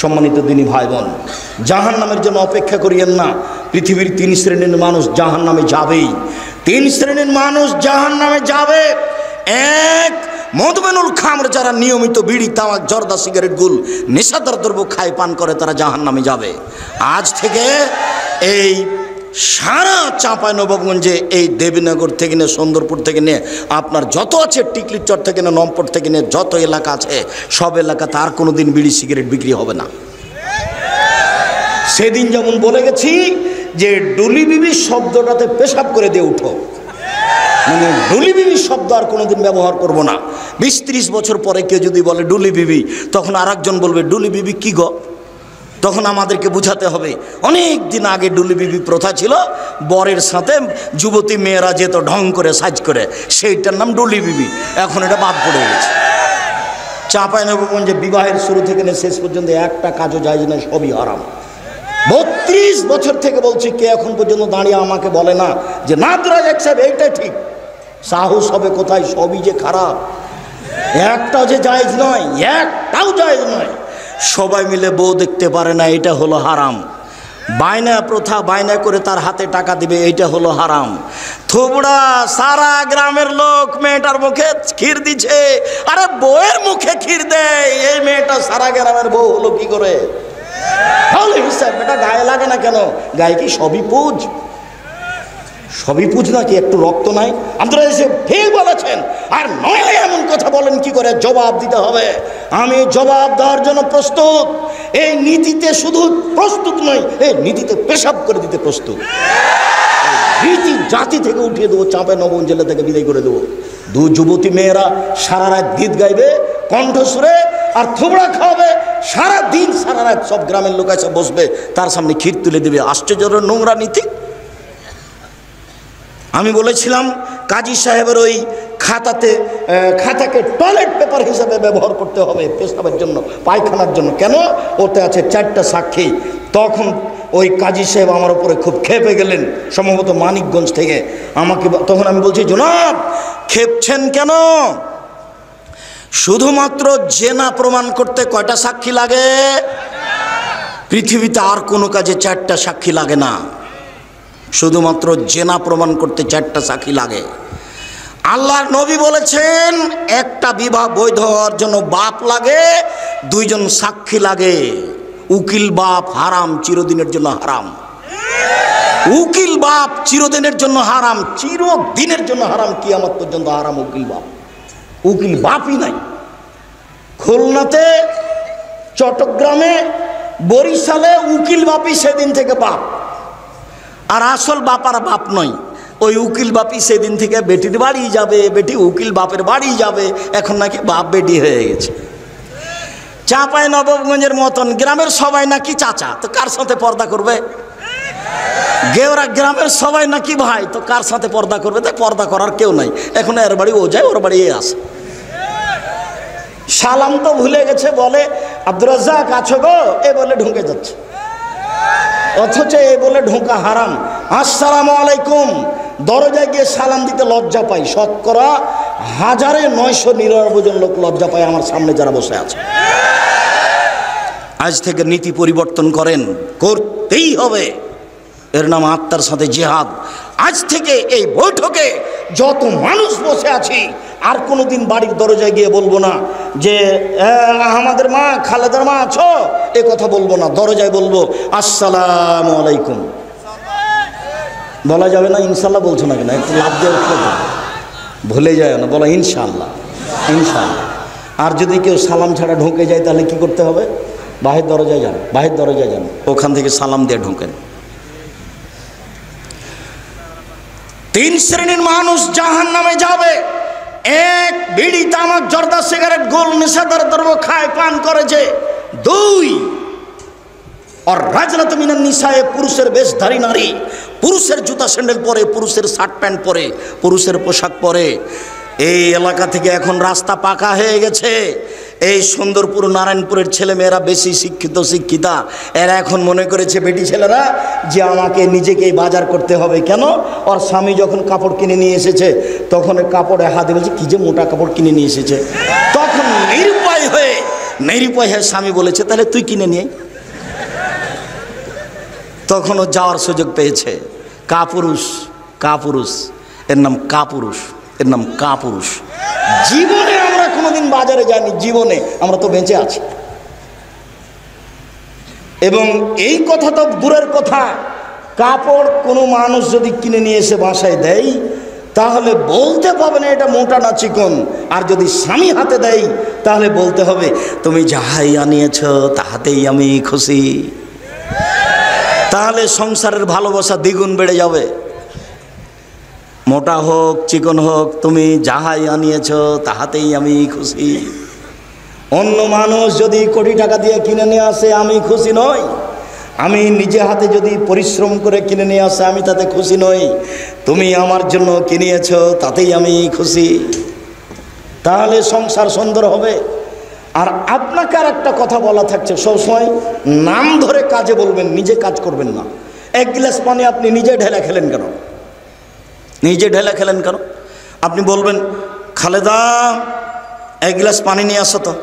সম্মানিত দিনী ভাই বোন, জাহান্নামের জন্য অপেক্ষা করিয়েন না। পৃথিবীর 3 শ্রেণীর মানুষ জাহান্নামে যাবেই। 3 শ্রেণীর মানুষ জাহান্নামে যাবে। এক, মদমেনুল খামর, যারা নিয়মিত বিড়ি, তামাক, জর্দা, সিগারেট, গুল, নেশাদার দ্রব্য খায় পান করে, তারা জাহান্নামে যাবে। আজ থেকে এই সারা চাঁপাইনবাবগঞ্জে, এই দেবীনগর থেকে নিয়ে, সুন্দরপুর থেকে নিয়ে, আপনার যত আছে, টিকলিচর থেকে নিয়ে, নম্পট থেকে নিয়ে যত এলাকা আছে, সব এলাকাতে আর কোনো দিন বিড়ি সিগারেট বিক্রি হবে না। সেদিন যেমন বলে গেছি যে ডুলি বিবি শব্দটাতে পেশাব করে দিয়ে উঠো, মানে ডুলি বিবি শব্দ আর কোনোদিন ব্যবহার করব না। 20-30 বছর পরে কেউ যদি বলে ডুলি বিবি, তখন আর একজন বলবে ডুলি বিবি কি গো? তখন আমাদেরকে বুঝাতে হবে অনেক দিন আগে ডুলি বিবি প্রথা ছিল, বরের সাথে যুবতী মেয়েরা যেত ঢং করে, সাজ করে, সেইটার নাম ডুলি বিবি। এখন এটা বাদ পড়ে গেছে। চাঁপাইনবাবগঞ্জে বিবাহের শুরু থেকে নিয়ে শেষ পর্যন্ত একটা কাজও জায়েজ না, সবই হারাম। 32 বছর থেকে বলছি, কে এখন পর্যন্ত দাঁড়িয়ে আমাকে বলে না যে না দুরাজাক সাহেব এইটাই ঠিক। সাহস হবে কোথায়? সবই যে খারাপ, একটাও যে জায়েজ নয়, একটাও জায়েজ নয়। সবাই মিলে বউ দেখতে পারে না, এটা হলো হারাম। বায়না প্রথা, বায়না করে তার হাতে টাকা দিবে, এইটা হলো হারাম। থুবড়া, সারা গ্রামের লোক মেয়েটার মুখে ক্ষীর দিচ্ছে, আরে বউয়ের মুখে ক্ষীর দেয়, এই মেয়েটা সারা গ্রামের বউ হলো কি করে? তাহলে হিসাব এটা গায়ে লাগে না কেন? গায়ে কি সবই পুজ? সবই পুজ নাকি? একটু রক্ত নাই? আপনারা এসে ঠিক বলেছেন। আর নইলে এমন কথা বলেন কি করে? জবাব দিতে হবে। আমি জবাব দেওয়ার জন্য প্রস্তুত। এই নীতিতে শুধু প্রস্তুত নই, এই নীতিতে পেশাব করে দিতে প্রস্তুত। নীতি জাতি থেকে উঠিয়ে দেবো, চাঁপাইনবাবগঞ্জ জেলা থেকে বিদায় করে দেবো। 2 যুবতী মেয়েরা সারা রাত গীত গাইবে কণ্ঠসুরে, আর থুবড়া খাওয়াবে সারা দিন, সারা রাত। সব গ্রামের লোক এসে বসবে, তার সামনে ক্ষীর তুলে দেবে। আশ্চর্য নোংরা নীতি। আমি বলেছিলাম কাজী সাহেবের ওই খাতাকে টয়লেট পেপার হিসাবে ব্যবহার করতে হবে পেশাবের জন্য, পায়খানার জন্য। কেন? ওতে আছে 4টা সাক্ষী। তখন ওই কাজী সাহেব আমার উপরে খুব ক্ষেপে গেলেন, সম্ভবত মানিকগঞ্জ থেকে। আমাকে তখন আমি বলছি, জনাব ক্ষেপছেন কেন? শুধুমাত্র জেনা প্রমাণ করতে কয়টা সাক্ষী লাগে? পৃথিবীতে আর কোনো কাজে 4টা সাক্ষী লাগে না, শুধুমাত্র জেনা প্রমাণ করতে 4টা সাক্ষী লাগে। আল্লাহর নবী বলেছেন, একটা বিবাহ বৈধ হওয়ার জন্য বাপ লাগে, 2 জন সাক্ষী লাগে। উকিল বাপ হারাম, চিরদিনের জন্য হারাম। উকিল বাপ চিরদিনের জন্য হারাম, চিরদিনের জন্য হারাম, কিয়ামত পর্যন্ত হারাম উকিল বাপ। উকিল বাপই নাই। খুলনাতে, চট্টগ্রামে, বরিশালে উকিল বাপই সেদিন থেকে বাপ। আর আসল বাপ আর বাপ নয়, ওই উকিল বাপই সেদিন থেকে বেটির বাড়ি যাবে, বেটি উকিল বাপের বাড়ি যাবে। এখন নাকি বাপ বেটি হয়ে গেছে। চাঁপাইনবাবগঞ্জের মতন গ্রামের সবাই নাকি চাচা, তো কার সাথে পর্দা করবে? গেওরা গ্রামের সবাই নাকি ভাই, তো কার সাথে পর্দা করবে? তাই পর্দা করার কেউ নাই। এখন এর বাড়ি ও যায়, ওর বাড়ি এ আসে। সালাম তো ভুলে গেছে, বলে আব্দুর রাজ্জাক আছো গো, এ বলে ঢুকে যাচ্ছে। অথচ এ বলে ঢোকা হারাম। আসসালামু আলাইকুম, দরজায় গিয়ে সালাম দিতে লজ্জা পাই। শতকরা 1999 জন লোক লজ্জা পায় আমার সামনে যারা বসে আছে। আজ থেকে নীতি পরিবর্তন করেন, করতেই হবে। এর নাম আত্মার সাথে জিহাদ। আজ থেকে এই বৈঠকে যত মানুষ বসে আছি, আর কোনোদিন বাড়ির দরজায় গিয়ে বলবো না যে আমাদের মা, খালেদার মা আছো, এ কথা বলবো না। দরজায় বলবো আসসালামু আলাইকুম। বলা যাবে না ইনশাল্লাহ? বলছো না কেন? একটু লাভ দিয়ে উঠলে ভুলে যায় না, বলো ইনশাল্লাহ, ইনশাল্লাহ। আর যদি কেউ সালাম ছাড়া ঢুকে যায়, তাহলে কি করতে হবে? বাহির দরজায় যান, বাহির দরজায় যান, ওখান থেকে সালাম দিয়ে ঢোকেন। 3 শ্রেণীর মানুষ জাহান্নামে যাবে। 1, বিড়ি, তামাক, জর্দা, সিগারেট, গোল, নেশাদার দ্রব্য খায় পান করেছে। 2, আর রাজনাত মিনান নিসায়ে, পুরুষের বেশধারী নারী, পুরুষের জুতা স্যান্ডেল পরে, পুরুষের শার্ট প্যান্ট পরে, পুরুষের পোশাক পরে। এই এলাকা থেকে এখন রাস্তা পাকা হয়ে গেছে। এই সুন্দরপুর, নারায়ণপুরের ছেলে মেয়েরা বেশি শিক্ষিত, শিক্ষিতা। এরা এখন মনে করেছে বেটি ছেলেরা যে আমাকে নিজেকেই বাজার করতে হবে। কেন? ওর স্বামী যখন কাপড় কিনে নিয়ে এসেছে, তখন কাপড়ে হাতে বলছে কি যে মোটা কাপড় কিনে নিয়ে এসেছে। তখন নিরুপায় হয়ে নিরুপায় হয়ে স্বামী বলেছে তাহলে তুই কিনে নিয়ে। তখন ও যাওয়ার সুযোগ পেয়েছে। কাপুরুষ, কাপুরুষ, এর নাম কাপুরুষ, এর নাম কাপুরুষ। জীবনে আমরা কোনোদিন বাজারে যাইনি, জীবনে আমরা তো বেঁচে আছি। এবং এই কথা তো দূরের কথা, কাপড় কোনো মানুষ যদি কিনে নিয়ে এসে বাসায় দেয় তাহলে বলতে পারবে না এটা মোটা না চিকন। আর যদি স্বামী হাতে দেয় তাহলে বলতে হবে তুমি যাহাই আনিয়েছ তাহাতেই আমি খুশি। তাহলে সংসারের ভালোবাসা দ্বিগুণ বেড়ে যাবে। মোটা হোক চিকন হোক, তুমি যাহাই আনিয়েছ তাহাতেই আমি খুশি। অন্য মানুষ যদি কোটি টাকা দিয়ে কিনে নিয়ে আসে আমি খুশি নই, আমি নিজে হাতে যদি পরিশ্রম করে কিনে নিয়ে আসে আমি তাতে খুশি নই। তুমি আমার জন্য কিনিয়েছ তাতেই আমি খুশি। তাহলে সংসার সুন্দর হবে। আর আপনাকে আর একটা কথা বলা থাকছে, সবসময় নাম ধরে কাজে বলবেন, নিজে কাজ করবেন না। এক গ্লাস পানি আপনি নিজে ঢেলে খেলেন কেন? নিজে ঢেলে খেলেন কেন? আপনি বলবেন খালেদা এক গ্লাস পানি নিয়ে আসো তো,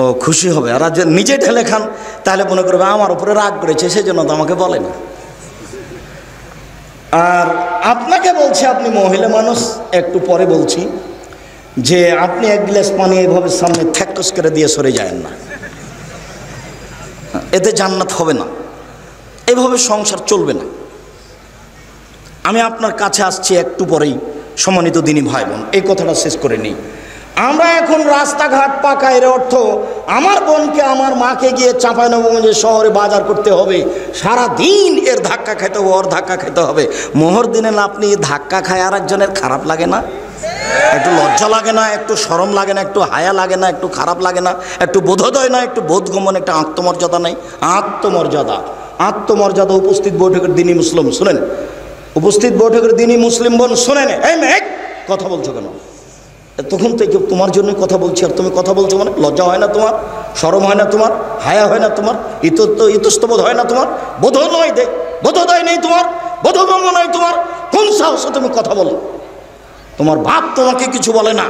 ও খুশি হবে। আর যদি নিজে ঢেলে খান তাহলে মনে করবে আমার উপরে রাগ করেছে, সেজন্য তো আমাকে বলে না। আর আপনাকে বলছি, আপনি মহিলা মানুষ, একটু পরে বলছি যে আপনি এক গ্লাস পানি এইভাবে সামনে থ্যাকস করে দিয়ে সরে যায়েন না, এতে জান্নাত হবে না, এভাবে সংসার চলবে না। আমি আপনার কাছে আসছি একটু পরেই। সম্মানিত দিনী ভাই বোন, এই কথাটা শেষ করে নিই। আমরা এখন রাস্তাঘাট পাকা, এর অর্থ আমার বোনকে আমার মাকে গিয়ে চাঁপাইনবাবগঞ্জের শহরে বাজার করতে হবে, সারা দিন এর ধাক্কা খেতে হবে, ওর ধাক্কা খেতে হবে। মোহর দিনে না আপনি ধাক্কা খায় আর একজনের খারাপ লাগে না? একটু লজ্জা লাগে না? একটু শরম লাগে না? একটু হায়া লাগে না? একটু খারাপ লাগে না? একটু বোধোদয় না? একটু বোধগমন, একটা আত্মমর্যাদা নেই? আত্মমর্যাদা, আত্মমর্যাদা। উপস্থিত বৈঠকের দিনই মুসলিম শুনেন, উপস্থিত বৈঠকের দিনই মুসলিম বোন শুনেন। এই মেঘ কথা বলছো কেন? তখন থেকে তোমার জন্য কথা বলছি, আর তুমি কথা বলছো মানে লজ্জা হয় না তোমার? শরম হয় না তোমার? হায়া হয় না তোমার? ইতস্তবোধ হয় না তোমার? বোধোদয় দে, বোধোদয় নেই তোমার? বোধগম্য নয় তোমার? কোন সাহসে তুমি কথা বলো? তোমার বাপ তোমাকে কিছু বলে না,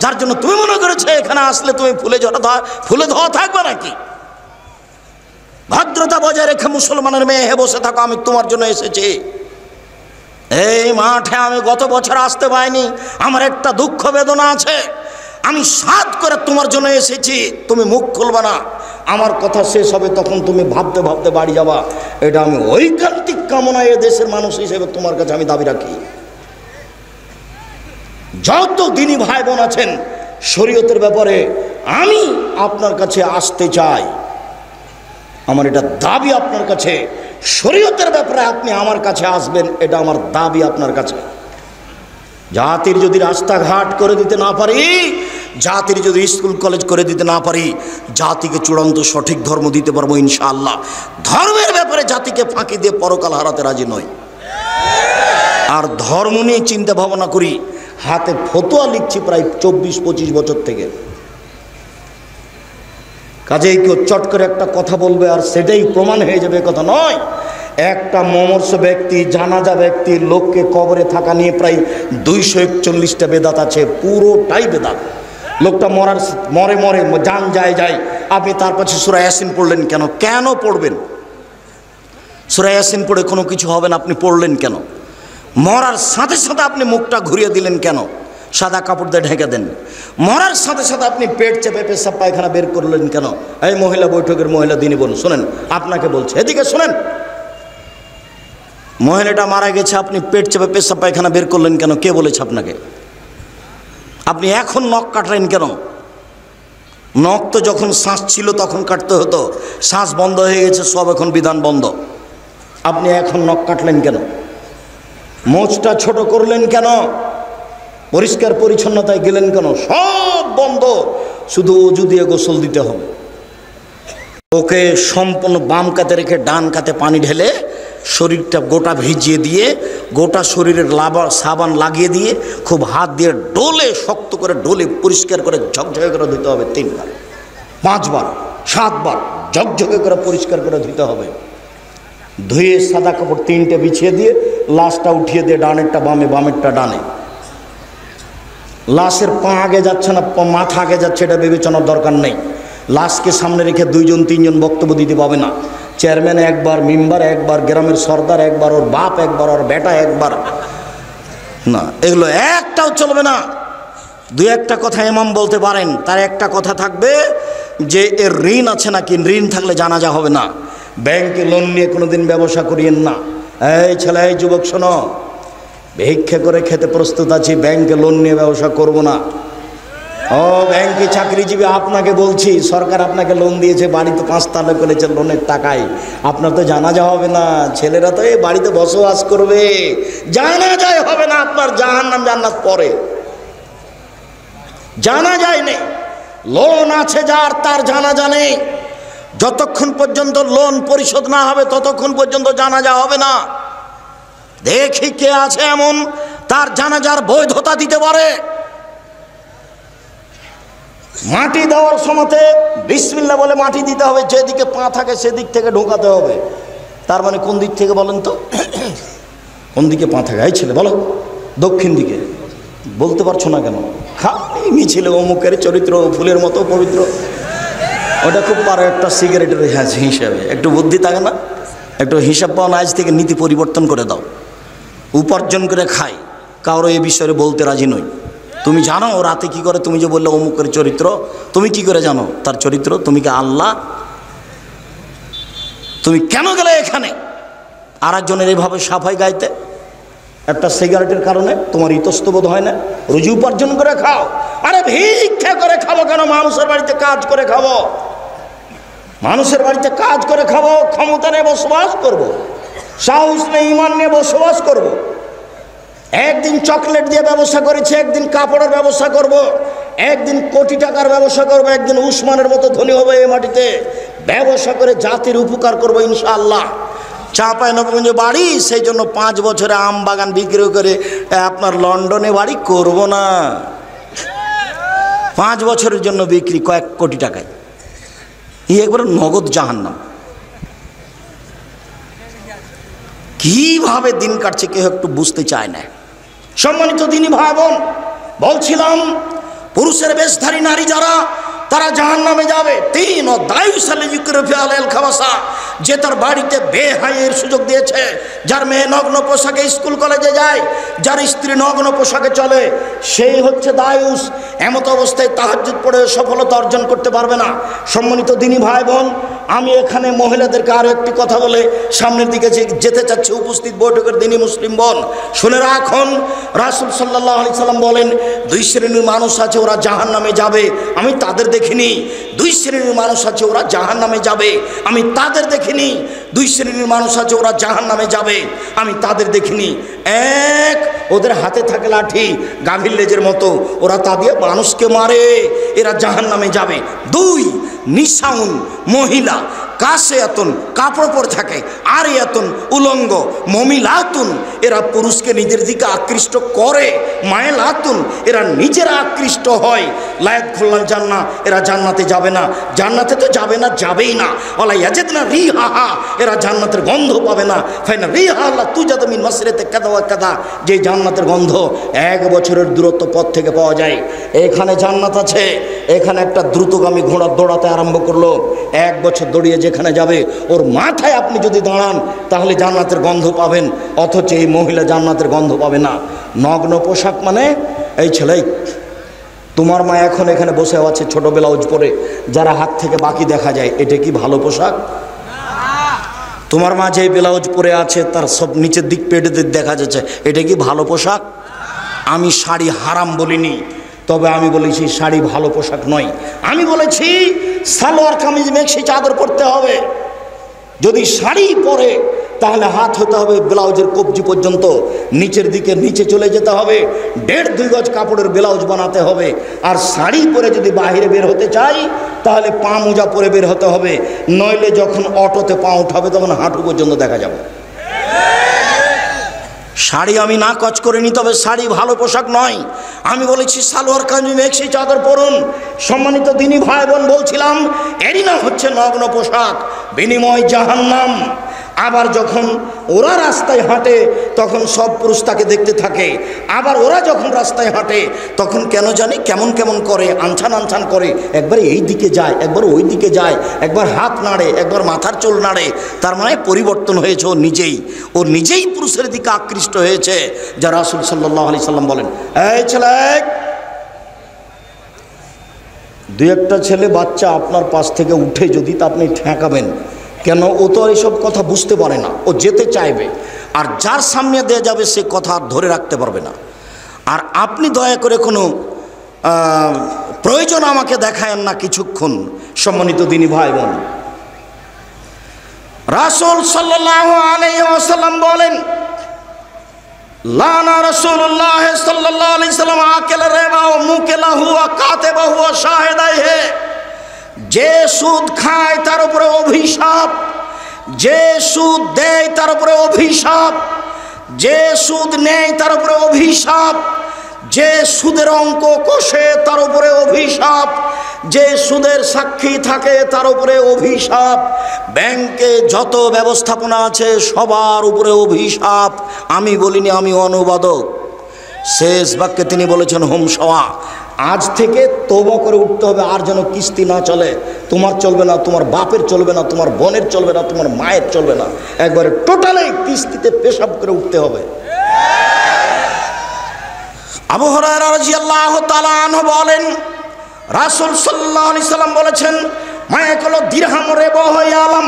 যার জন্য তুমি মনে করেছো এখানে আসলে তুমি ফুলে ধোয়া থাকবে নাকি? ভদ্রতা বজায় রেখে মুসলমানের মেয়ে হে বসে থাকো, আমি তোমার জন্য এসেছি। এই মাঠে আমি গত বছর আসতে পাইনি, আমার একটা দুঃখ বেদনা আছে। আমি সাধ করে তোমার জন্য এসেছি, তুমি মুখ খুলবে না। আমার কথা শেষ হবে তখন তুমি ভাবতে ভাবতে বাড়ি যাবা। এটা আমি ঐকান্তিক কামনা এ দেশের মানুষ হিসেবে তোমার কাছে আমি দাবি রাখি। যত দিনী ভাই বোন আছেন, শরীয়তের ব্যাপারে আমি আপনার কাছে আসতে চাই। আমার এটা দাবি আপনার কাছে, শরীয়তের ব্যাপারে আপনি আমার কাছে আসবেন, এটা আমার দাবি আপনার কাছে। জাতির যদি রাস্তাঘাট করে দিতে না পারি, জাতির যদি স্কুল কলেজ করে দিতে না পারি, জাতিকে চূড়ান্ত সঠিক ধর্ম দিতে পারবো ইনশাআল্লাহ। ধর্মের ব্যাপারে জাতিকে ফাঁকি দিয়ে পরকাল হারাতে রাজি নই। আর ধর্ম নিয়ে চিন্তা ভাবনা করি, হাতে ফতোয়া লিখছি প্রায় 24-25 বছর থেকে। কাজেই কেউ চট করে একটা কথা বলবে আর সেটাই প্রমাণ হয়ে যাবে, কথা নয়। একটা মমর্ষ ব্যক্তি, জানাজা ব্যক্তি, লোককে কবরে থাকা নিয়ে প্রায় 241টা বেদাত আছে, পুরোটাই বেদাত। লোকটা মরে মরে জান যায়, আপনি তার পাশে সূরা ইয়াসিন পড়লেন কেন? কেন পড়বেন? সূরা ইয়াসিন পড়ে কোনো কিছু হবে না, আপনি পড়লেন কেন? মরার সাথে সাথে আপনি মুখটা ঘুরিয়ে দিলেন কেন? সাদা কাপড় দিয়ে ঢেকে দেন। মরার সাথে সাথে আপনি পেট চেপে পেশাব পায়খানা বের করলেন কেন? এই মহিলা বৈঠকের মহিলা দিনী বোন শোনেন, আপনাকে বলছে, এদিকে শোনেন। মহিলাটা মারা গেছে, আপনি পেট চেপে পেশাব পায়খানা বের করলেন কেন? কে বলেছে আপনাকে? আপনি এখন নখ কাটলেন কেন? নখ তো যখন শ্বাস ছিল তখন কাটতে হতো, শ্বাস বন্ধ হয়ে গেছে, সব এখন বিধান বন্ধ। আপনি এখন নখ কাটলেন কেন? মোচটা ছোট করলেন কেন? পরিষ্কার পরিচ্ছন্নতায় গেলেন কেন? সব বন্ধ, শুধু অজু দিয়ে গোসল দিতে হবে। ওকে সম্পূর্ণ বাম কাতে রেখে ডান কাতে পানি ঢেলে শরীরটা গোটা ভিজিয়ে দিয়ে, গোটা শরীরের সাবান লাগিয়ে দিয়ে খুব হাত দিয়ে ডোলে, শক্ত করে ডোলে পরিষ্কার করে ঝকঝকে করে ধুতে হবে। 3 বার, 5 বার, 7 বার ঝকঝকে করে পরিষ্কার করে ধুতে হবে। ধুয়ে সাদা কাপড় 3টে বিছিয়ে দিয়ে লাশটা উঠিয়ে দিয়ে ডানেরটা বামে, বামেরটা ডানে। লাশের পা আগে যাচ্ছে না মাথা আগে যাচ্ছে এটা বিবেচনার দরকার নেই। লাশকে সামনে রেখে 2জন 3জন বক্তব্য দিতে পাবে না। চেয়ারম্যান একবার, মেম্বার একবার, গ্রামের সর্দার একবার, ওর বাপ একবার, ওর বেটা একবার, না এগুলো একটাও চলবে না। 2-1টা কথা ইমাম বলতে পারেন, তার একটা কথা থাকবে যে এর ঋণ আছে নাকি, ঋণ থাকলে জানাজা হবে না। ব্যাংকে লোন নিয়ে কোনোদিন ব্যবসা করিয়েন না। এই ছেলে, এই যুবক শোনো, ভিক্ষে করে খেতে প্রস্তুত আছি, ব্যাংকে লোন নিয়ে ব্যবসা করব না। ও ব্যাংকে চাকরিজীবী, আপনাকে বলছি, সরকার আপনাকে লোন দিয়েছে, বাড়িতে 5 তালা করেছে লোনের টাকায়, আপনার তো জানাজা হবে না। ছেলেরা তো এই বাড়িতে বসবাস করবে, জানাজাই হবে না আপনার, জাহান্নাম জান্নাত পরে, জানাজাই নেই। লোন আছে যার, তার জানাজা নেই। যতক্ষণ পর্যন্ত লোন পরিশোধ না হবে ততক্ষণ পর্যন্ত জানাজা হবে না। দেখি কে আছে এমন তার জানাজার বৈধতা দিতে পারে। মাটি দেওয়ার সময়তে বিসমিল্লাহ বলে মাটি দিতে হবে, যেদিকে পা থাকে সেদিক থেকে ঢোকাতে হবে। তার মানে কোন দিক থেকে বলেন তো? কোন দিকে পা থাকে? এই ছেলে বলো, দক্ষিণ দিকে। বলতে পারছো না কেন? মিছিলে অমুকের চরিত্র ফুলের মতো পবিত্র, ওটা খুব পারো একটা সিগারেটের হিসাবে। একটু বুদ্ধি থাকে না? একটু হিসাব পাও না, আজ থেকে নীতি পরিবর্তন করে দাও। উপার্জন করে খাই, কারো এ বিষয়ে বলতে রাজি নই। তুমি জানো ও রাতে কি করে? তুমি যে বললে অমুকের চরিত্র, তুমি কি করে জানো তার চরিত্র? তুমি কি আল্লাহ? তুমি কেন গেলে এখানে আর একজনের এইভাবে সাফাই গাইতে? একটা সিগারেটের কারণে তোমার ইতস্তবোধ হয় না? রুজি উপার্জন করে খাও। আরে ভিক্ষা করে খাবো কেন? মানুষের বাড়িতে কাজ করে খাবো, মানুষের বাড়িতে কাজ করে খাবো। ক্ষমতা নিয়ে বসবাস করবো, সাহস নেই ইমান নিয়ে বসবাস করব। একদিন চকলেট দিয়ে ব্যবসা করেছি, একদিন কাপড়ের ব্যবসা করব, একদিন কোটি টাকার ব্যবসা করব, একদিন উসমানের মতো ধনী হবে এই মাটিতে। ব্যবসা করে জাতির উপকার করব ইনশাআল্লাহ। চাঁপাইনবাবগঞ্জে বাড়ি, সেই জন্য 5 বছরে আম বাগান বিক্রি করে আপনার লন্ডনে বাড়ি করব না। 5 বছরের জন্য বিক্রি কয়েক কোটি টাকায়, এই একবার নগদ জাহান্নাম। কিভাবে দিন কাটছে কেউ একটু বুঝতে চায় না। সম্মানিত দিনী ভাই বোন, বলছিলাম পুরুষের বেশধারী নারী যারা, তারা জাহান্নামে যাবে। 3 ও দায়ুসালে ইউক্রেফি আল খাবাসা, যে তার বাড়িতে বেহাইয়ের সুযোগ দিয়েছে, যার মেয়ে নগ্ন পোশাকে স্কুল কলেজে যায়, যার স্ত্রী নগ্ন পোশাকে চলে, সেই হচ্ছে দায়ুস। এমত অবস্থায় তাহাজ্জুদ পড়ে সফলতা অর্জন করতে পারবে না। সম্মানিত দিনী ভাই বোন, আমি এখানে মহিলাদেরকে আরও একটি কথা বলে সামনের দিকে যেতে চাচ্ছি। উপস্থিত বৈঠকের দিনী মুসলিম বোন, শুনে রাখুন, রাসূল সাল্লাল্লাহু আলাইহি সাল্লাম বলেন, 2 শ্রেণীর মানুষ আছে ওরা জাহান্নামে যাবে, আমি তাদের দেখিনি। 2 শ্রেণীর মানুষ আছে ওরা জাহান্নামে যাবে, আমি তাদের দেখিনি। 2 শ্রেণীর মানুষ আছে ওরা জাহান্নামে যাবে, আমি তাদের দেখিনি। 1, ওদের হাতে থাকে লাঠি গাভীর লেজের মতো, ওরা তা দিয়ে মানুষকে মারে, এরা জাহান্নামে যাবে। 2, নিসাউন, মহিলা, কাসিয়াতুন, কাপড় পরে থাকে, আরিয়াতুন, উলঙ্গ, মমিলাতুন, এরা পুরুষকে নিজের দিকে আকৃষ্ট করে, মায়লাতুন, এরা নিজেরা আকৃষ্ট হয়। লায়াত খুল্লাল জান্নাহ, এরা জান্নাতে যাবে না, জান্নাতে তো যাবে না, যাবেই না। ওয়ালা ইয়াজিদনা রিহাহা, এরা জান্নাতের গন্ধ পাবে না। ফাইনা রিহা লা তুজাদু মিন মাসরিতে কাদা ওয়া কাদা, যে জান্নাতের গন্ধ 1 বছরের দূরত্ব পথ থেকে পাওয়া যায়। এখানে জান্নাত আছে, এখানে একটা দ্রুতগামী ঘোড়া দৌড়াতে আরম্ভ করলো, 1 বছর দৌড়িয়ে যেখানে যাবে ওর মাথায় আপনি যদি দাঁড়ান তাহলে জান্নাতের গন্ধ পাবেন, অথচ এই মহিলা জান্নাতের গন্ধ পাবে না। নগ্ন পোশাক মানে, এই ছেলে, তোমার মা এখন এখানে বসে আছে ছোট ব্লাউজ পরে, যারা হাত থেকে বাকি দেখা যায়, এটা কি ভালো পোশাক? তোমার মা যে ব্লাউজ পরে আছে তার সব নিচের দিক পেটে দেখা যাচ্ছে, এটা কি ভালো পোশাক? আমি শাড়ি হারাম বলিনি, তবে আমি বলেছি শাড়ি ভালো পোশাক নয়। আমি বলেছি সালোয়ার কামিজ মেক্সি চাদর পরতে হবে। যদি শাড়ি পরে তাহলে হাত হতে হবে ব্লাউজের কবজি পর্যন্ত, নিচের দিকে নিচে চলে যেতে হবে, 1.5-2 গজ কাপড়ের ব্লাউজ বানাতে হবে। আর শাড়ি পরে যদি বাইরে বের হতে চাই তাহলে পা মোজা পরে বের হতে হবে, নইলে যখন অটোতে পা উঠাবে তখন হাঁটু পর্যন্ত দেখা যাবে। শাড়ি আমি না কচ করিনি, তবে শাড়ি ভালো পোশাক নয়। আমি বলেছি সালোয়ার কামিজ মেক্সি চাদর পরুন। সম্মানিত দিনী ভাই বোন, বলছিলাম এরই নাম হচ্ছে নগ্ন পোশাক, বিনিময় জাহান্নাম। আবার যখন ওরা রাস্তায় হাঁটে তখন সব পুরুষ তাকে দেখতে থাকে। আবার ওরা যখন রাস্তায় হাঁটে তখন কেন জানি কেমন কেমন করে, আনছান আনছান করে, একবার এই দিকে যায়, একবার ওই দিকে যায়, একবার হাত নাড়ে, একবার মাথার চুল নাড়ে। তার মানে পরিবর্তন হয়েছে ও নিজেই পুরুষের দিকে আকৃষ্ট হয়েছে। যা রাসূল সাল্লাল্লাহু আলাইহি সাল্লাম বলেন, এই ছেলে, দু একটা ছেলে বাচ্চা আপনার পাশ থেকে উঠে যদি তা আপনি ঠেকাবেন কেন? ও তো এইসব কথা বুঝতে পারে না, ও যেতে চাইবে, আর যার সামনে দিয়ে যাবে সে কথা ধরে রাখতে পারবে না। আর আপনি দয়া করে কোনো প্রয়োজন আমাকে দেখায়েন না কিছুক্ষণ। সম্মানিত দিনী ভাই বোন, রাসূল সাল্লাল্লাহু আলাইহি ওয়াসাল্লাম বলেন, লানা রাসূলুল্লাহ সাল্লাল্লাহু আলাইহি সাল্লাম আকেল রিবা ওয়া মুকিলাহু ওয়া কাতিবাহু ওয়া শাহিদাইহি। যে সুদ খায় তার উপরে অভিশাপ, যে সুদ দেয় তার উপরে অভিশাপ, যে সুদ নেয় তার উপরে অভিশাপ, যে সুদের অঙ্ক কষে তার উপরে অভিশাপ, যে সুদের সাক্ষী থাকে তার উপরে অভিশাপ, ব্যাংকে যত ব্যবস্থাপনা আছে সবার উপরে অভিশাপ। আমি বলিনি, আমি অনুবাদক। শেষ বাক্যে তিনি বলেছেন, হোম সওয়া, আজ থেকে তওবা করে উঠতে হবে, আর যেন কিস্তি না চলে। তোমার চলবে না, তোমার বাপের চলবে না, তোমার বোনের চলবে না, তোমার মায়ের চলবে না, একবারে টোটালি কিস্তিতে পেশাব করে উঠতে হবে। আবু হুরায়রা রাদিয়াল্লাহু তাআলা আনহু বলেন, রাসূল সাল্লাল্লাহু আলাইহি সাল্লাম বলেছেন, মায়াকুল দিরহাম রিবা ইয়ালাম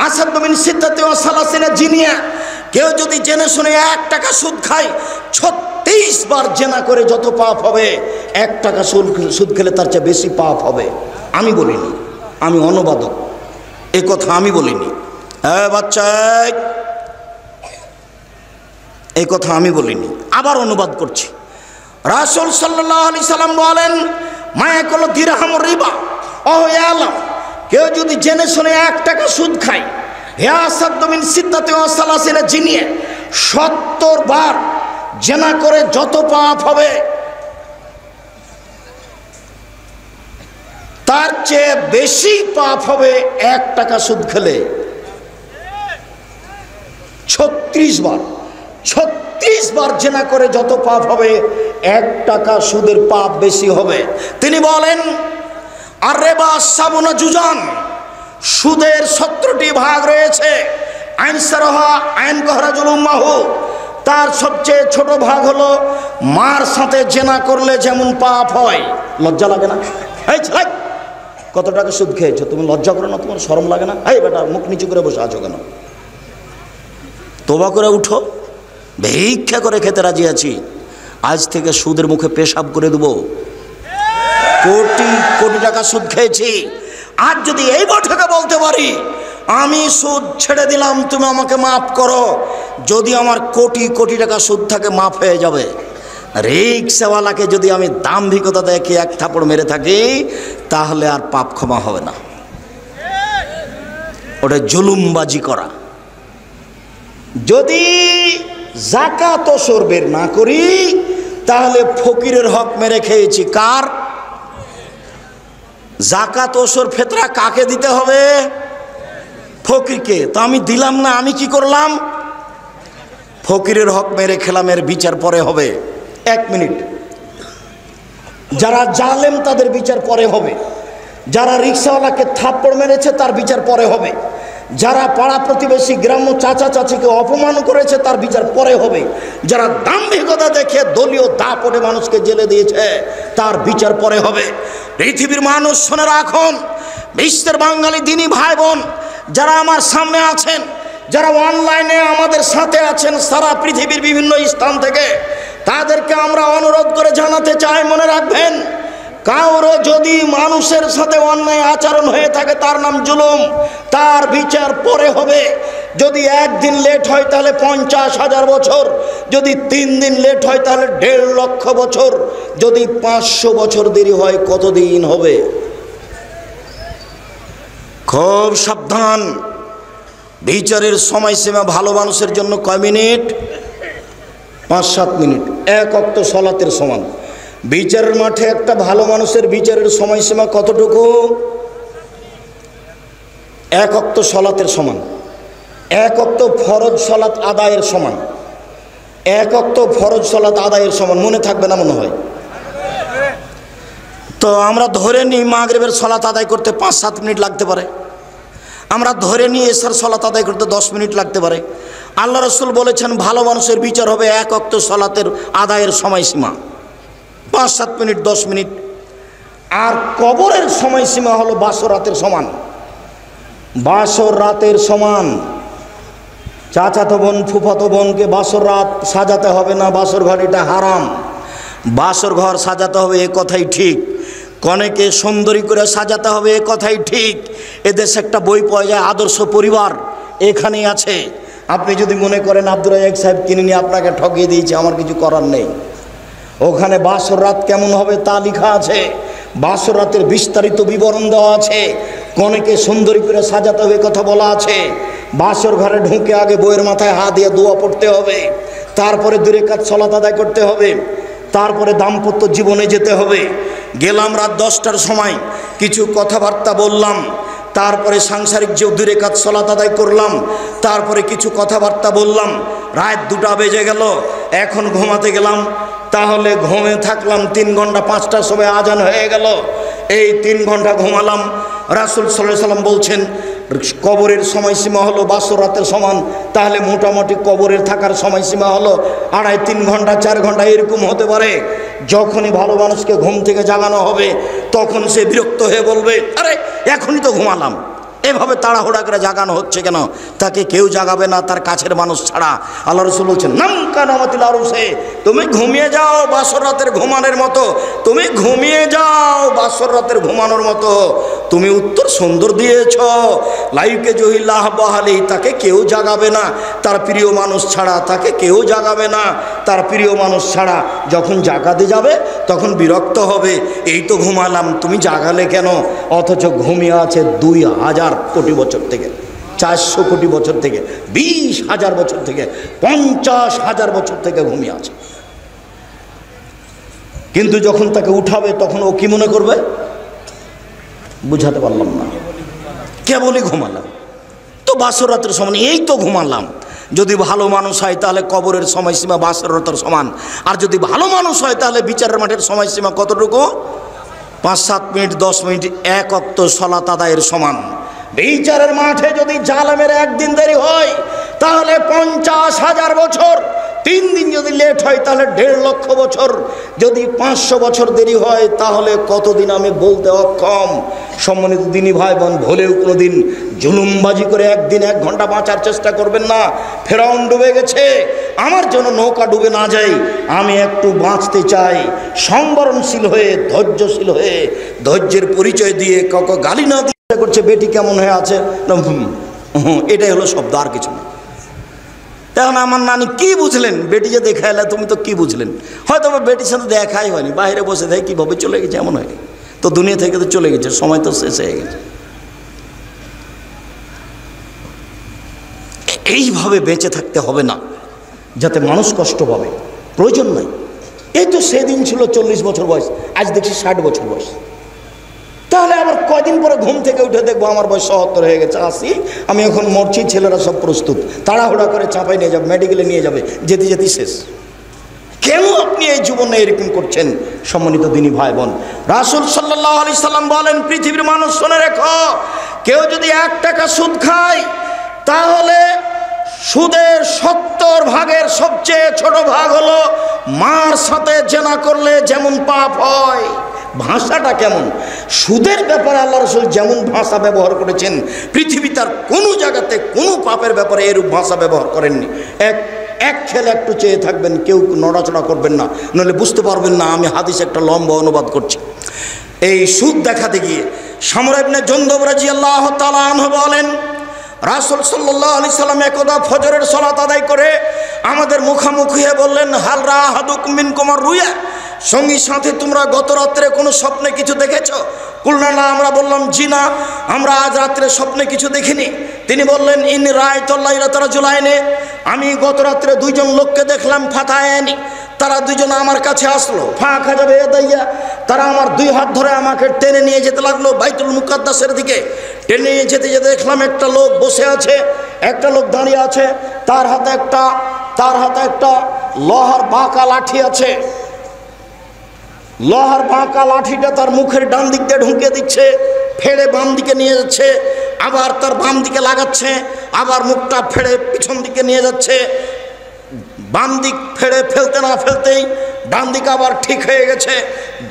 আসাদ মিন সিত্তাতি ওয়া সালাসিনা জিনিয়া। কেউ যদি জেনে শুনে 1 টাকা সুদ খায়, 36 বার জেনা করে যত পাপ হবে, 1 টাকা সুদ খেলে তার চেয়ে বেশি পাপ হবে। আমি বলিনি, আমি অনুবাদক, এ কথা আমি বলিনি। বাচ্চা, এই কথা আমি বলিনি, আবার অনুবাদ করছি। রাসূল সাল্লাল্লাহু আলাইহি সাল্লাম বলেন, মায়াকুল দিরহাম রিবা ওয়া ইয়ালাম। কেউ যদি জেনে শুনে 1 টাকা সুদ খায়, হে আসাদ মিন সিত্তাতি ওয়া সালাসিনা জিনিয়া, 70 বার জেনা করে যত পাপ হবে তার চেয়ে বেশি পাপ হবে 1 টাকা সুদ খেলে। 36 বার, 36 বার জেনা করে যত পাপ হবে, 1 টাকা সুদের পাপ বেশি হবে। তিনি বলেন, আর রিবা সাবুনা জুজান, সুদের 17টি ভাগ রয়েছে। আইন সারহা আইন গহরাজুল উম্মাহু, তার সবচেয়ে ছোট ভাগ হলো মার সাথে জেনা করলে যেমন পাপ হয়। লজ্জা লাগে না? এই ছেলে, কত টাকা সুদ খেয়েছো, তুমি লজ্জা করো না? তোমার শরম লাগে না? এই বেটা, মুখ নিচু করে বসে আছো কেন? তওবা করে উঠো। ভিক্ষা করে খেতে রাজি আছি, আজ থেকে সুদের মুখে পেশাব করে দেবো। কোটি কোটি টাকা সুদ খেয়েছি, আজ যদি এই বৈঠকে বলতে পারি আমি সুদ ছেড়ে দিলাম, তুমি আমাকে মাফ করো, যদি আমার কোটি কোটি টাকা সুদ থাকে মাফ হয়ে যাবে। রিক্সাওয়ালাকে যদি আমি দাম্ভিকতা দেখে 1 থাপড় মেরে থাকি, তাহলে আর পাপ ক্ষমা হবে না, ওটা জুলুমবাজি করা। যদি যাকাত ওসর বের না করি, তাহলে ফকিরের হক মেরে খেয়েছি। কার? যাকাত ওসর ফেতরা কাকে দিতে হবে? ফকিরকে। তো আমি দিলাম না, আমি কি করলাম? ফকিরের হক মেরে খেলাম, এর বিচার পরে হবে। 1 মিনিট। যারা জালেম তাদের বিচার পরে হবে, যারা রিক্সাওয়ালাকে থাপ্পড় মেরেছে তার বিচার পরে হবে, যারা পাড়া প্রতিবেশী গ্রাম্য চাচা চাচিকে অপমান করেছে তার বিচার পরে হবে, যারা দাম্ভিকতা দেখে দলীয় দাপটে মানুষকে জেলে দিয়েছে তার বিচার পরে হবে। পৃথিবীর মানুষ শুনে রাখুন, বিশ্বের বাঙালি দিনী ভাই বোন যারা আমার সামনে আছেন, যারা অনলাইনে আমাদের সাথে আছেন সারা পৃথিবীর বিভিন্ন স্থান থেকে, তাদেরকে আমরা অনুরোধ করে জানাতে চাই, মনে রাখবেন, কারো যদি মানুষের সাথে অন্যায় আচরণ হয়ে থাকে তার নাম জুলুম, তার বিচার পরে হবে। যদি 1 দিন লেট হয় তাহলে 50,000 বছর, যদি 3 দিন লেট হয় তাহলে 1.5 লক্ষ বছর, যদি 500 বছর দেরি হয় কতদিন হবে? খুব সাবধান। বিচারের সময়সীমা ভালো মানুষের জন্য কয় মিনিট? 5-7 মিনিট, 1 ওয়াক্ত সালাতের সমান। বিচারের মাঠে একটা ভালো মানুষের বিচারের সময়সীমা কতটুকু? 1 ওয়াক্ত সালাতের সমান। এক ওয়াক্ত ফরজ সালাত আদায়ের সমান, এক ওয়াক্ত ফরজ সালাত আদায়ের সমান। মনে থাকবে না মনে হয়? তো আমরা ধরে নিই মাগরিবের সালাত আদায় করতে 5-7 মিনিট লাগতে পারে, আমরা ধরে নিই এশার সালাত আদায় করতে 10 মিনিট লাগতে পারে। আল্লাহ রাসূল বলেছেন ভালো মানুষের বিচার হবে এক ওয়াক্ত সালাতের আদায়ের সময়সীমা 5-7 মিনিট 10 মিনিট। আর কবরের সময়সীমা হলো বাসর রাতের সমান, বাসর রাতের সমান। চাচাতো বোন ফুফাতো বোনকে বাসর রাত সাজাতে হবে না, বাসর ঘর এটা হারাম। বাসর ঘর সাজাতে হবে এ কথাই ঠিক, কনেকে সুন্দরী করে সাজাতে হবে এ কথাই ঠিক। এদেশে একটা বই পাওয়া যায় আদর্শ পরিবার, এখানেই আছে। আপনি যদি মনে করেন আব্দুর রাজ্জাক সাহেব কিনে নিয়ে আপনাকে ঠকিয়ে দিয়েছে, আমার কিছু করার নেই। ওখানে বাসর রাত কেমন হবে তা লেখা আছে, বাসর রাতের বিস্তারিত বিবরণ দেওয়া আছে, কনেকে সুন্দরী করে সাজাতে হবে কথা বলা আছে। বাসর ঘরে ঢুকে আগে বইয়ের মাথায় হাত দিয়ে দোয়া পড়তে হবে, তারপরে 2 রাকাত সালাত আদায় করতে হবে, তারপরে দাম্পত্য জীবনে যেতে হবে। গেলাম রাত 10টার সময়, কিছু কথাবার্তা বললাম, তারপরে সাংসারিক যে 2 রাকাত সালাত আদায় করলাম, তারপরে কিছু কথাবার্তা বললাম, রাত 2টা বেজে গেল, এখন ঘুমাতে গেলাম। তাহলে ঘুমে থাকলাম 3 ঘন্টা, 5টার সময় আজান হয়ে গেল, এই 3 ঘন্টা ঘুমালাম। রাসূল সাল্লাল্লাহু আলাইহি সাল্লাম বলছেন কবরের সময়সীমা হলো বাসর রাতের সমান, তাহলে মোটামুটি কবরের থাকার সময়সীমা হলো 2.5-3 ঘন্টা 4 ঘন্টা এরকম হতে পারে। যখনই ভালো মানুষকে ঘুম থেকে জাগানো হবে তখন সে বিরক্ত হয়ে বলবে আরে এখনই তো ঘুমালাম, এভাবে তাড়াহুড়া করে জাগানো হচ্ছে কেন? তাকে কেউ জাগাবে না তার কাছের মানুষ ছাড়া। আল্লাহ রাসূল বলছেন নাম কানামাতিল আরুসে, তুমি ঘুমিয়ে যাও বাসর রাতের ঘুমানোর মতো, তুমি ঘুমিয়ে যাও বাসর রাতের ঘুমানোর মতো। তুমি উত্তর সুন্দর দিয়েছ, লাইকে জহিল্লাহ বাহালি, তাকে কেউ জাগাবে না তার প্রিয় মানুষ ছাড়া, তাকে কেউ জাগাবে না তার প্রিয় মানুষ ছাড়া। যখন জাগাতে যাবে তখন বিরক্ত হবে, এই তো ঘুমালাম তুমি জাগালে কেন? অথচ ঘুমিয়ে আছে 2000 কোটি বছর থেকে, 400 কোটি বছর থেকে, 20,000 বছর থেকে, 50,000 বছর থেকে ঘুমিয়ে আছে। কিন্তু যখন তাকে উঠাবে তখন ও কি মনে করবে? বুঝাতে পারলাম না, কেবলই ঘুমালাম তো বাসর রাতের সমান, এই তো ঘুমালাম। যদি ভালো মানুষ হয় তাহলে কবরের সময়সীমা বাসর রাতের সমান, আর যদি ভালো মানুষ হয় তাহলে বিচারের মাঠের সময়সীমা কতটুকু? 5-7 মিনিট 10 মিনিট এক ওয়াক্ত সালাত আদায়ের সমান। বিচারের মাঠে যদি জালেমের একদিন দেরি হয় তাহলে 50,000 বছর, 3 দিন যদি লেট হয় তাহলে 1.5 লক্ষ বছর, যদি 500 বছর দেরি হয় তাহলে কতদিন আমি বলতে অক্ষম। সম্মানিত দিনী ভাই বোন, ভুলেও কোনোদিন জুলুমবাজি করে একদিন 1 ঘন্টা বাঁচার চেষ্টা করবেন না। ফেরাউন ডুবে গেছে, আমার জন্য নৌকা ডুবে না যায়, আমি একটু বাঁচতে চাই, সংবরণশীল হয়ে ধৈর্যশীল হয়ে ধৈর্যের পরিচয় দিয়ে কাউকে গালি না দিয়ে করছে বেটি কেমন হয়ে আছে, এটাই হলো শব্দ, আর কিছু না। তখন আমার নানি কি বুঝলেন? বেটি যে দেখা এলে তুমি তো কি বুঝলেন? হয়তো আমার বেটির সাথে দেখাই হয়নি, বাইরে বসে থাকে কীভাবে চলে গেছে এমন হয়, তো দুনিয়া থেকে তো চলে গেছে, সময় তো শেষ হয়ে গেছে। এইভাবে বেঁচে থাকতে হবে না যাতে মানুষ কষ্ট পাবে, প্রয়োজন নাই। এই তো সেদিন ছিল 40 বছর বয়স, আজ দেখছি 60 বছর বয়স। তাহলে আবার কয়দিন পরে ঘুম থেকে উঠে দেখবো আমার বয়স 77 হয়ে গেছে, আসি আমি এখন মরছি, ছেলেরা সব প্রস্তুত, তাড়াহুড়া করে চাপাই নিয়ে যাবে, মেডিকেলে নিয়ে যাবে, যেতে যেতে শেষ। কেন আপনি এই জীবনে এরকম করছেন? সম্মানিত দিনী ভাই বোন, রাসূল সাল্লাল্লাহু আলাইহি সাল্লাম বলেন পৃথিবীর মানুষ শুনে রেখো, কেউ যদি 1 টাকা সুদ খায় তাহলে সুদের 70 ভাগের সবচেয়ে ছোট ভাগ হলো মার সাথে জেনা করলে যেমন পাপ হয়। ভাষাটা কেমন? সুদের ব্যাপারে আল্লাহ রাসূল যেমন ভাষা ব্যবহার করেছেন পৃথিবী তার কোনো জায়গাতে কোনো পাপের ব্যাপারে এরূপ ভাষা ব্যবহার করেননি। এক খেলে একটু চেয়ে থাকবেন, কেউ নড়াচড়া করবেন না, নইলে বুঝতে পারবেন না আমি হাদিস একটা লম্বা অনুবাদ করছি। এই সুদ দেখাতে গিয়ে সামরা ইবনে জুনদুব রাদিয়াল্লাহু তাআলা আনহু বলেন রাসূল সাল্লাল্লাহু আলাইহি সাল্লাম একদা ফজরের সালাত আদায় করে আমাদের মুখামুখি হয়ে বললেন হাল রা আহাদুকুম মিনকুম রুয়া, সঙ্গী সাথে তোমরা গত রাত্রে কোনো স্বপ্নে কিছু দেখেছ? কুলনা না, আমরা বললাম জি না, আমরা আজ রাত্রে স্বপ্নে কিছু দেখিনি। তিনি বললেন ইন রাআইতুল্লাইলা রাজুলাইনে, আমি গত রাত্রে 2 জন লোককে দেখলাম, ফাতায়ানি, তারা 2 জন আমার কাছে আসলো, ফাঁকা যাবে দাইয়া, তারা আমার 2 হাত ধরে আমাকে টেনে নিয়ে যেতে লাগলো বাইতুল মুকাদ্দাসের দিকে। টেনে নিয়ে যেতে যেতে দেখলাম একটা লোক বসে আছে, একটা লোক দাঁড়িয়ে আছে, তার হাতে একটা লোহার বাঁকা লাঠি আছে। লোহার বাঁকা লাঠিটা তার মুখের ডান দিক দিয়ে ঢুকিয়ে দিচ্ছে, ফেড়ে বাম দিকে নিয়ে যাচ্ছে, আবার তার বাম দিকে লাগাচ্ছে, আবার মুখটা ফেড়ে পিছন দিকে নিয়ে যাচ্ছে। বাম দিক ফেড়ে ফেলতে না ফেলতেই ডান দিক আবার ঠিক হয়ে গেছে।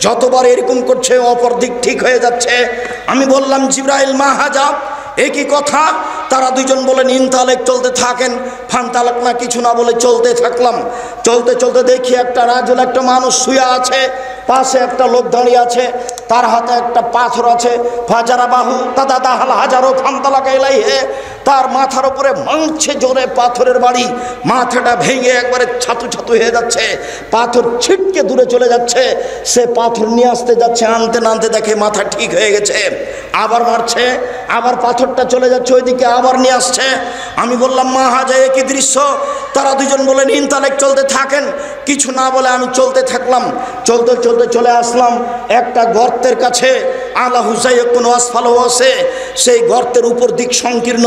যতবার এরকম করছে অপর দিক ঠিক হয়ে যাচ্ছে। আমি বললাম, জিবরাইল মা হাজা, একই কথা। তারা দুজন বলেন ইনতালেক, চলতে থাকেন। ফানতালেক না কিছু না বলে চলতে থাকলাম। চলতে চলতে দেখি একটা রাজুল, একটা মানুষ শুয়ে আছে, পাশে একটা লোক দাঁড়িয়ে আছে, তার হাতে একটা পাথর আছে। ফাজারা বাহু দাদা দাহাল হাজারো ফানতালাকা ইলাইহে, তার মাথার উপরে মাংছে জোরে পাথরের বাড়ি, মাথাটা ভেঙে একবারে ছাতু ছাতু হয়ে যাচ্ছে, পাথর ছিটকে দূরে চলে যাচ্ছে। সে পাথর নিয়ে আসতে যাচ্ছে, আনতে না আনতে দেখে মাথা ঠিক হয়ে গেছে, আবার মারছে, আবার পাথরটা চলে যাচ্ছে ওইদিকে, আবার নিয়ে আসছে। আমি বললাম, মা হাজা একই দৃশ্য। তারা দুজন বলেন ইনতালেক, চলতে থাকেন। কিছু না বলে আমি চলতে থাকলাম। চলতে চলতে চলে আসলাম একটা গর্তের কাছে। আলা হুসাই কোনো আসফালও আছে, সেই গর্তের উপর দিক সংকীর্ণ,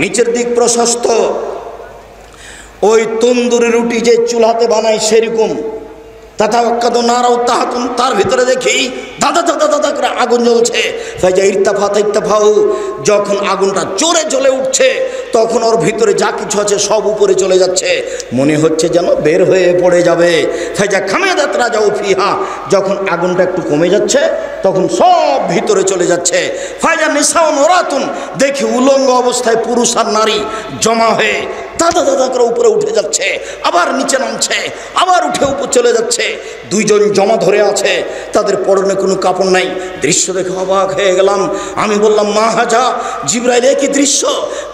নিচের দিক প্রশস্ত। ওই তন্দুরি রুটি যে চুলাতে বানায় সেরকম। তার ভিতরে দেখি দাদা দাদা দাদা করে আগুন জ্বলছে। ইরতাফাউ, যখন আগুনটা জোরে জ্বলে উঠছে তখন ওর ভিতরে যা কিছু আছে সব উপরে চলে যাচ্ছে, মনে হচ্ছে যেন বের হয়ে পড়ে যাবে। ফাইজা খামেদাত রাজাউ ফিহা, যখন আগুনটা একটু কমে যাচ্ছে তখন সব ভিতরে চলে যাচ্ছে। ফাইজা নিসাউন ওরাতুন, দেখি উলঙ্গ অবস্থায় পুরুষ আর নারী জমা হয়ে দাদা দাদা করে উপরে উঠে যাচ্ছে, আবার নিচে নামছে, আবার উঠে উপর চলে যাচ্ছে। দুইজন জমা ধরে আছে, তাদের পরনে কোনো কাপড় নাই। দৃশ্য দেখে অবাক হয়ে গেলাম। আমি বললাম, মা হাজা, জিবরাইল একই দৃশ্য।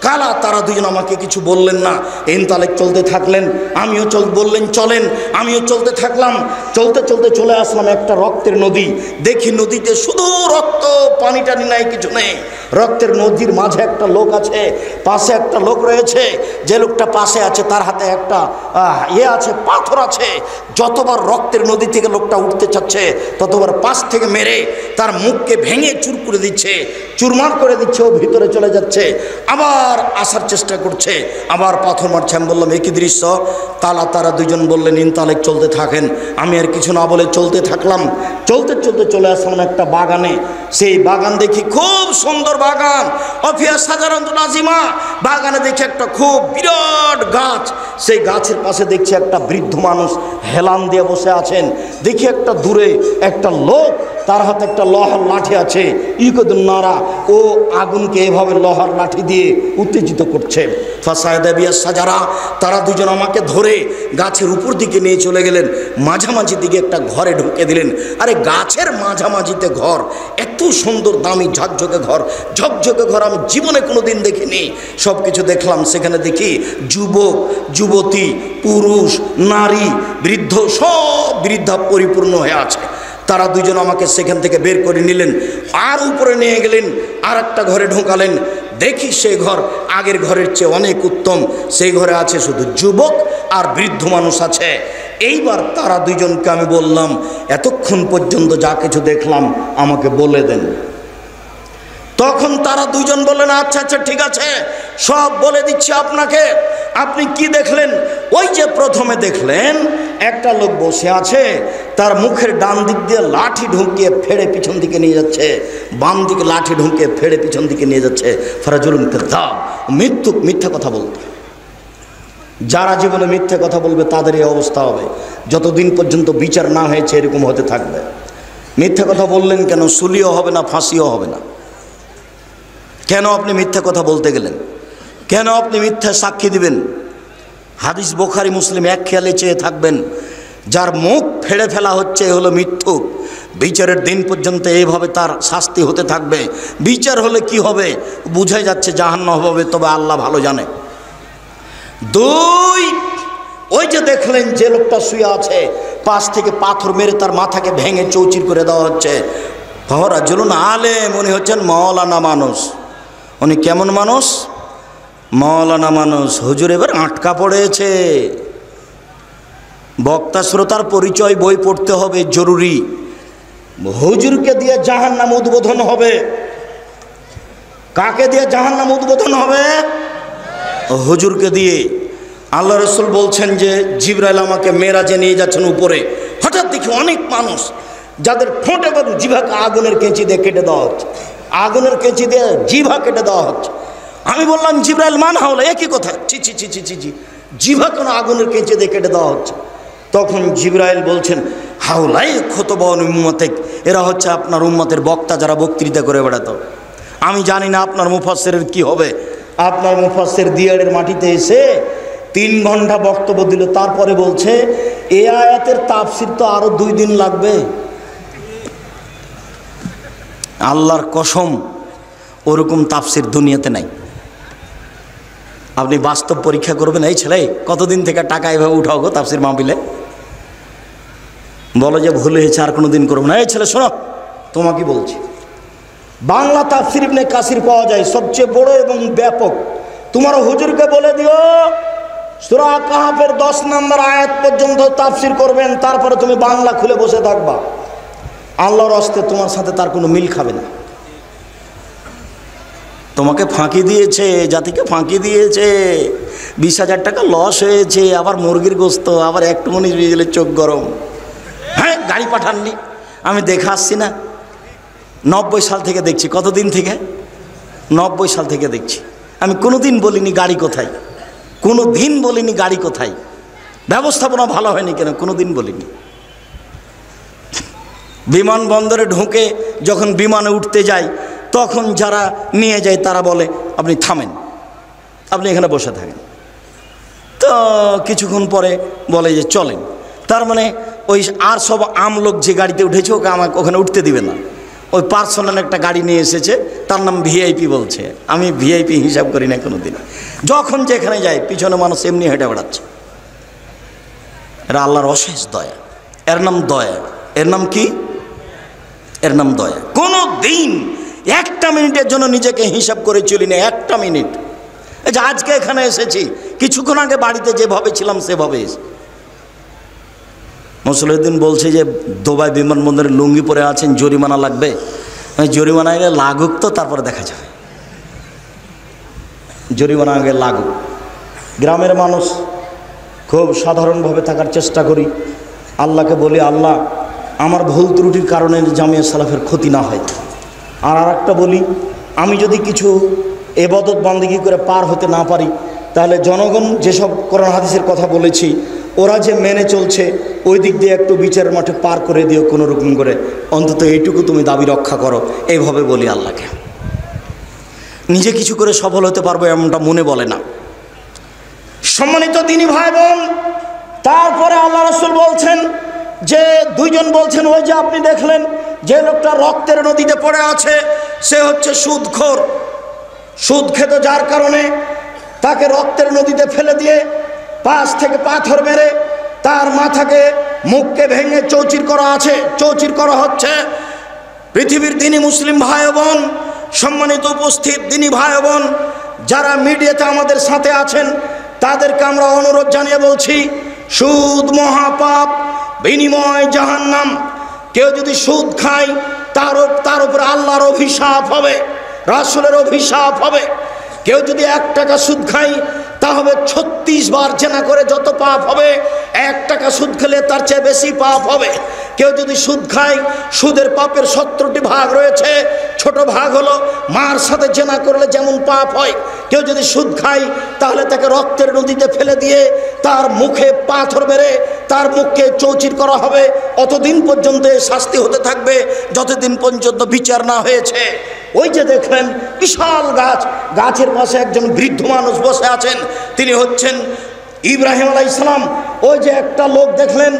কালা, তারা দুজন আমাকে কিছু বললেন না, ইনতালেক চলতে থাকলেন। আমিও বললেন চলেন, আমিও চলতে থাকলাম। চলতে চলতে চলে আসলাম একটা রক্তের নদী। দেখি নদীতে শুধু রক্ত, পানি টানি নাই, কিছু নেই। রক্তের নদীর মাঝে একটা লোক আছে, পাশে একটা লোক রয়েছে। যে লোকটা পাশে আছে তার হাতে একটা আছে, পাথর আছে। যতবার রক্তের নদী থেকে লোকটা উঠতে চাচ্ছে ততবার পাশ থেকে মেরে তার মুখকে ভেঙে চুর করে দিচ্ছে, চুরমার করে দিচ্ছে, ও ভিতরে চলে যাচ্ছে, আবার আসার চেষ্টা করছে, আবার পাথর মারছে। আমি বললাম একই দৃশ্য। তারা দুজন বললেন ইনতালেক, চলতে থাকেন। আমি আর কিছু না বলে চলতে থাকলাম। চলতে চলতে চলে আসলাম একটা বাগানে। সেই বাগান দেখি খুব সুন্দর বাগান, অফিয়া সাজারাতুল আজিমা। বাগানে দেখি একটা খুব বিরাট গাছ, সেই গাছের পাশে দেখছি একটা বৃদ্ধ মানুষ হেলান দিয়ে বসে আছেন। দেখি একটা দূরে একটা লোক, তার হাতে একটা লোহার লাঠি আছে, ইকদুন্নারা, ও আগুনকে এভাবে লোহার লাঠি দিয়ে উত্তেজিত করছে। ফাসায়দাবিয়া সাজারা, তারা দুজন আমাকে ধরে গাছের উপর দিকে নিয়ে চলে গেলেন, মাঝামাঝি দিকে একটা ঘরে ঢুকে দিলেন। আরে গাছের মাঝামাঝিতে ঘর, এত সুন্দর দামি ঝকঝকে ঘর, ঝকঝকে ঘর আমি জীবনে কোনো দিন দেখিনি। সব কিছু দেখলাম। সেখানে দেখি যুবক, যুবতী, পুরুষ, নারী, বৃদ্ধ, সব বৃদ্ধা পরিপূর্ণ হয়ে আছে। তারা দুজন আমাকে সেখান থেকে বের করে নিলেন, আর উপরে নিয়ে গেলেন, আর একটা ঘরে ঢোকালেন। দেখি সেই ঘর আগের ঘরের চেয়ে অনেক উত্তম। সেই ঘরে আছে শুধু যুবক আর বৃদ্ধ মানুষ আছে। এইবার তারা দুজনকে আমি বললাম, এতক্ষণ পর্যন্ত যা কিছু দেখলাম আমাকে বলে দেন। তখন তারা দুজন বললেন, আচ্ছা আচ্ছা ঠিক আছে, সব বলে দিচ্ছি আপনাকে। আপনি কি দেখলেন? ওই যে প্রথমে দেখলেন একটা লোক বসে আছে, তার মুখের ডান দিক দিয়ে লাঠি ঢুকিয়ে ফেড়ে পিছন দিকে নিয়ে যাচ্ছে, বাম দিকে লাঠি ঢুকিয়ে ফেড়ে পিছন দিকে নিয়ে যাচ্ছে। ফারাজুল কাযাব, মিথ্যা কথা বলতে। যারা জীবনে মিথ্যে কথা বলবে তাদের এই অবস্থা হবে। যতদিন পর্যন্ত বিচার না হয়েছে এরকম হতে থাকবে। মিথ্যে কথা বললেন কেন? সুলিও হবে না, ফাঁসিও হবে না। কেন আপনি মিথ্যা কথা বলতে গেলেন? কেন আপনি মিথ্যা সাক্ষী দিবেন? হাদিস বুখারী মুসলিম এক খেয়ালে চেয়ে থাকবেন, যার মুখ ফেড়ে ফেলা হচ্ছে হলো মিথ্যুক। বিচারের দিন পর্যন্ত এইভাবে তার শাস্তি হতে থাকবে। বিচার হলে কি হবে বুঝাই যাচ্ছে, জাহান্নাম হবে, তবে আল্লাহ ভালো জানে। দুই, ওই যে দেখলেন যে লোকটা শুয়ে আছে, পাশ থেকে পাথর মেরে তার মাথাকে ভেঙে চৌচির করে দেওয়া হচ্ছে। ফারাজুলুন আলেম, উনি হচ্ছেন মাওলানা মানুষ। উনি কেমন মানুষ? মাওলানা মানুষ। হুজুর এবার আটকা পড়েছে। বক্তা শ্রোতার পরিচয় বই পড়তে হবে, জরুরি। হুজুরকে দিয়ে জাহান্নাম উদ্বোধন হবে। কাকে দিয়ে জাহান্নাম উদ্বোধন হবে? হুজুরকে দিয়ে আল্লাহ রসুল বলছেন যে জিবরাইল আমাকে মেরাজে নিয়ে যাচ্ছেন উপরে। হঠাৎ দেখি অনেক মানুষ যাদের ঠোঁট এবং জিভাকে আগুনের কেঁচি দিয়ে কেটে দেওয়া হচ্ছে, আগুনের কেঁচি দিয়ে জিভা কেটে দেওয়া হচ্ছে। আমি বললাম জিবরাইল মান হাওলা, একই কথা, ছি ছি ছি ছি ছি ছি, জিভা কোনো আগুনের কেঁচি দিয়ে কেটে দেওয়া হচ্ছে। তখন জিবরাইল বলছেন হাওলাই খতবান উম্মতে, এরা হচ্ছে আপনার উম্মতের বক্তা যারা বক্তৃতা করে বেড়াতো। আমি জানি না আপনার মুফাসসিরের কি হবে। আপনার মুফাসসির দিয়াড়ের মাটিতে এসে 3 ঘন্টা বক্তব্য দিল, তারপরে বলছে এ আয়াতের তাফসির তো আরো 2 দিন লাগবে। আল্লাহর কসম, ওরকম তাফসির দুনিয়াতে নাই। আপনি বাস্তব পরীক্ষা করবেন, এই ছেলে কতদিন থেকে টাকা এভাবে উঠাও গো তাফসির মাহফিলে, বলো যে ভুল হয়েছে আর কোনো দিন করবো না। এই ছেলে শোনো, তোমাকে বলছি, বাংলা তাফসির ইবনে কাসির পাওয়া যায় সবচেয়ে বড় এবং ব্যাপক। তোমার হুজুরকে বলে দিও সূরা কাহফের 10 নম্বর আয়াত পর্যন্ত তাফসির করবেন, তারপরে তুমি বাংলা খুলে বসে থাকবা। আল্লাহর হস্তে তোমার সাথে তার কোনো মিল খাবে না। তোমাকে ফাঁকি দিয়েছে, জাতিকে ফাঁকি দিয়েছে, 20,000 টাকা লস হয়েছে, আবার মুরগির গোস্ত, আবার একটু মনে গেলে চোখ গরম। হ্যাঁ, গাড়ি পাঠাননি, আমি দেখে আসছি না, 90 সাল থেকে দেখছি। কতদিন থেকে? 90 সাল থেকে দেখছি। আমি কোনোদিন বলিনি গাড়ি কোথায়, কোনো দিন বলিনি গাড়ি কোথায়, ব্যবস্থাপনা ভালো হয়নি কেন, কোনো দিন বলিনি। বিমানবন্দরে ঢুকে যখন বিমানে উঠতে যাই, তখন যারা নিয়ে যায় তারা বলে আপনি থামেন, আপনি এখানে বসে থাকেন। তো কিছুক্ষণ পরে বলে যে চলেন। তার মানে ওই আর সব আমলোক যে গাড়িতে উঠেছে ওকে আমাকে ওখানে উঠতে দিবে না। ওই পার্সোনাল একটা গাড়ি নিয়ে এসেছে, তার নাম ভিআইপি বলছে। আমি ভিআইপি হিসাব করি না কোনো দিন। যখন যেখানে যায় পিছনে মানুষ এমনি হেঁটে বেড়াচ্ছে। এরা আল্লাহর অশেষ দয়া, এর নাম দয়া। এর নাম কি? এর নাম দয়া। কোনো দিন 1টা মিনিটের জন্য নিজেকে হিসাব করে চলি না, 1টা মিনিট। এই যে আজকে এখানে এসেছি, কিছুক্ষণ আগে বাড়িতে যেভাবে ছিলাম সেভাবে এসে। মুসলিউদ্দিন বলছে যে দুবাই বিমানবন্দরে লুঙ্গি পরে আছেন, জরিমানা লাগবে। জরিমানা আগে লাগুক তো তারপরে দেখা যাবে, জরিমানা আগে লাগুক। গ্রামের মানুষ খুব সাধারণভাবে থাকার চেষ্টা করি। আল্লাহকে বলি আল্লাহ আমার ভুল ত্রুটির কারণে জামিয়া সালাফের ক্ষতি না হয়। আর আরেকটা বলি, আমি যদি কিছু এবাদত বান্দিগি করে পার হতে না পারি, তাহলে জনগণ যেসব কোরআন হাদিসের কথা বলেছি ওরা যে মেনে চলছে ওই দিক দিয়ে একটু বিচারের মাঠে পার করে দিও কোনো রকম করে, অন্তত এইটুকু তুমি দাবি রক্ষা করো। এইভাবে বলি আল্লাহকে। নিজে কিছু করে সফল হতে পারবো এমনটা মনে বলে না। সম্মানিত দিনী ভাই বোন, তারপরে আল্লাহ রাসূল বলছেন যে 2 জন বলছেন ওই যে আপনি দেখলেন যে লোকটা রক্তের নদীতে পড়ে আছে সে হচ্ছে সুদখোর। সুদ খেত যার কারণে তাকে রক্তের নদীতে ফেলে দিয়ে পাশ থেকে পাথর মেরে তার মাথাকে মুখকে ভেঙে চৌচির করা আছে, চৌচির করা হচ্ছে। পৃথিবীর দিনী মুসলিম ভাই বোন, সম্মানিত উপস্থিত দিনী ভাই বোন, যারা মিডিয়াতে আমাদের সাথে আছেন তাদেরকে আমরা অনুরোধ জানিয়ে বলছি, সুদ মহাপাপ, বিনিময় জাহান্নাম। কেউ যদি সুদ খায় তার উপর আল্লাহর অভিশাপ হবে, রাসূলের অভিশাপ হবে। কেউ যদি 1 টাকা সুদ খায় তাহলে 36 বার জেনা করে যত পাপ হবে, 1 টাকা সুদ খেলে তার চেয়ে বেশি পাপ হবে। কেউ যদি সুদ খায়, সুদের পাপের 17টি ভাগ রয়েছে। ছোট ভাগ হলো মার সাথে জেনা করলে যেমন পাপ হয়। কেউ যদি সুদ খায় তাহলে তাকে রক্তের নদীতে ফেলে দিয়ে তার মুখে পাথর মেরে তার মুখকে চৌচির করা হবে। অতদিন পর্যন্ত শাস্তি হতে থাকবে যতদিন পর্যন্ত বিচার না হয়েছে। ওই যে দেখলেন বিশাল গাছ, গাছের পাশে একজন বৃদ্ধ মানুষ বসে আছেন, তিনি হচ্ছেন ইব্রাহিম আলাইহিস সালাম। ওই যে একটা লোক দেখলেন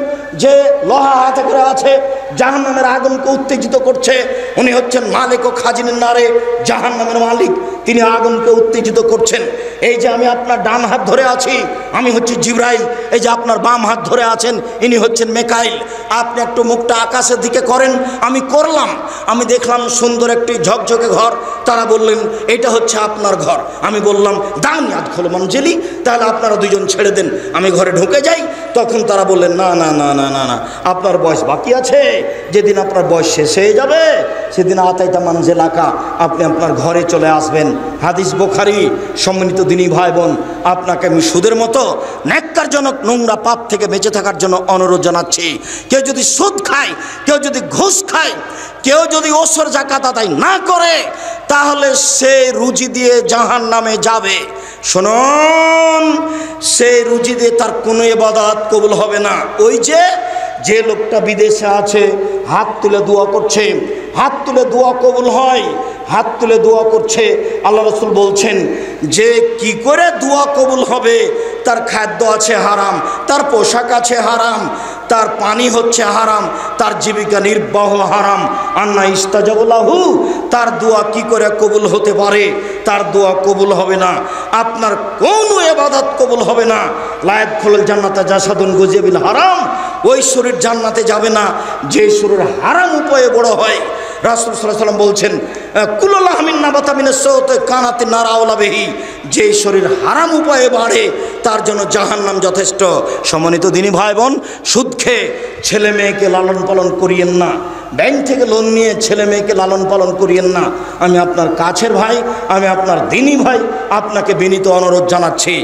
যে লোহা হাতে করে আছে, জাহান্নামের আগুনকে উত্তেজিত করছে, উনি হচ্ছেন মালিক ও খাজিনের নারে জাহান্নামের মালিক, তিনি আগুনকে উত্তেজিত করছেন। এই যে আমি আপনার ডান হাত ধরে আছি, আমি হচ্ছি জিবরাইল। এই যে আপনার বাম হাত ধরে আছেন, ইনি হচ্ছেন মেকাইল। আপনি একটু মুখটা আকাশের দিকে করেন। আমি করলাম, আমি দেখলাম সুন্দর একটি ঝকঝকে ঘর। তারা বললেন এটা হচ্ছে আপনার ঘর। আমি বললাম দান হাত খোলো মঞ্জেলি, তাহলে আপনারা 2 জন ছেড়ে দেন, আমি ঘরে ঢুকে যাই। তখন তারা বললেন না না না না না না, আপনার বয়স বাকি আছে। যেদিন আপনার বয়স শেষ হয়ে যাবে সেদিন আতাইতা মানজেলাকা, আপনি আপনার ঘরে চলে আসবেন। হাদিস বুখারী। সম্মানিত দিনী ভাই বোন, আপনাকে আমি সুদের মতো ন্যাক্কারজনক নোংরা পাপ থেকে বেঁচে থাকার জন্য অনুরোধ জানাচ্ছি। কেউ যদি সুদ খায়, কেউ যদি ঘুষ খায়, কেউ যদি ওসর জাকাত আদায় না করে, তাহলে সে রুজি দিয়ে জাহান্নামে যাবে। শুনুন, সে রুজি দিয়ে তার কোনো ইবাদত কবুল হবে না। ওই যে লোকটা বিদেশে আছে, হাত তুলে দোয়া করছে, হাত তুলে দোয়া কবুল হয়, হাত তুলে দোয়া করছে। আল্লাহ রাসূল বলছেন যে কি করে দোয়া কবুল হবে? তার খাদ্য আছে হারাম, তার পোশাক আছে হারাম, তার পানি হচ্ছে হারাম, তার জীবিকা নির্বাহ হারাম। আন্না ইস্তাজাবু লাহু, তার দোয়া কি করে কবুল হতে পারে? তার দোয়া কবুল হবে না, আপনার কোনো ইবাদত কবুল হবে না। লা ইয়াদখুলুল জান্নাতা জাসাদুন গুযিয়া বিল হারাম, ওই শরীর জান্নাতে যাবে না যে শরীর হারাম উপায়ে বড় হয়। রাসূল সাল্লাল্লাহু আলাইহি ওয়াসাল্লাম বলছেন কুল্লু লাহমিন নাবাতা মিনাস সাওতি কানাতিন নার আওলা বিহি, যে শরীর হারাম উপায়ে বাড়ে তার জন্য জাহান্নাম যথেষ্ট। সম্মানিত দিনী ভাই বোন, সুদ খেয়ে ছেলে মেয়েকে লালন পালন করিয়েন না, ব্যাংক থেকে লোন নিয়ে ছেলে মেয়েকে লালন পালন করিয়েন না। আমি আপনার কাছের ভাই, আমি আপনার দিনী ভাই, আপনাকে বিনীত অনুরোধ জানাচ্ছি।